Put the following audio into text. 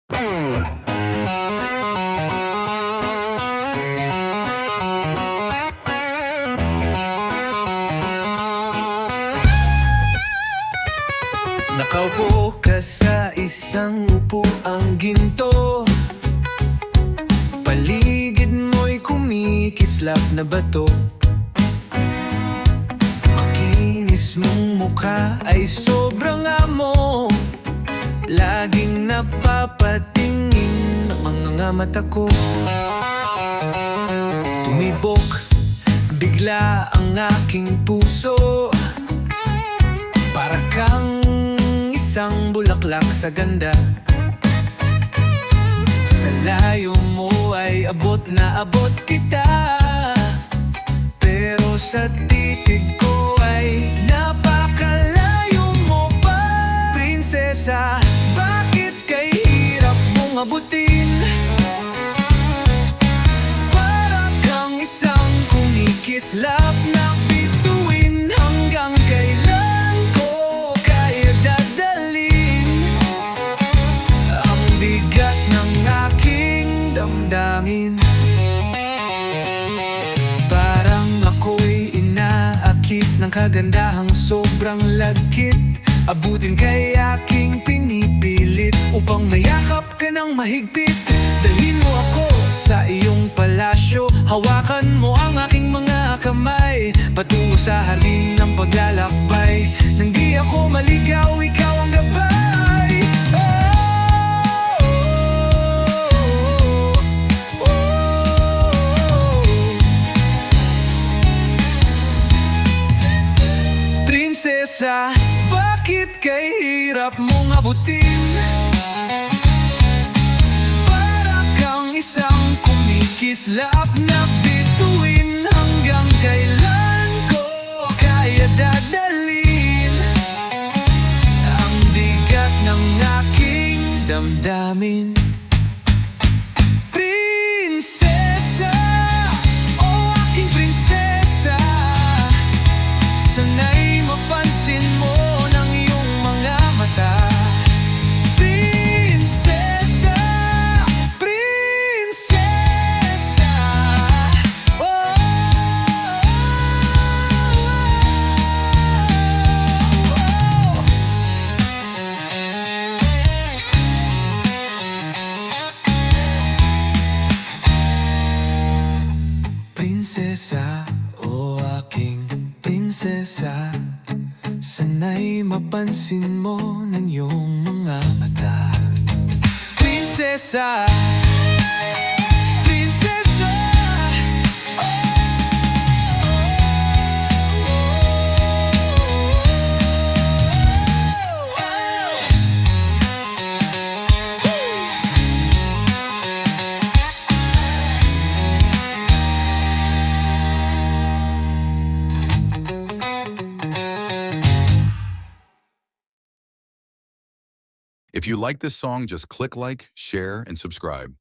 Nakaupo ka sa isang upuang ginto, paligid mo'y kumikislap na bato. Makinis mong mukha ay sobrang amo, laging napapatingin ang mga mata ko. Tumibok bigla ang aking puso, para kang isang bulaklak sa ganda. Sa layo mo ay abot na abot kita, pero sa titig ko ay napakalayo mo pa. Prinsesa, bakit kay hirap mong abutin? Para kang isang kumikislap na bituin, hanggang kailan ko kaya dadalhin ang bigat ng aking damdamin. Parang ako'y inaakit ng kagandahang sobrang lagkit, abutin kay aking pinipilit upang mayakap ka ng mahigpit. Dalhin mo ako sa iyong palasyo, hawakan mo ang aking mga kamay, patungo sa hardin ng paglalakbay. Nang di ako maligaw, ikaw ang gabay. Prinsesa, bakit kay hirap mong abutin? Para kang isang kumikislap na bituin, hanggang kailan ko kaya dadalhin ang bigat ng aking damdamin. Prinsesa, oh aking prinsesa, sana'y mapansin mo ng iyong mga mata. Prinsesa, prinsesa, oh. Prinsesa, oh aking prinsesa, sana'y mapansin mo ng iyong mga mata. Prinsesa, prinsesa, If you like this song, just click like, share, and subscribe.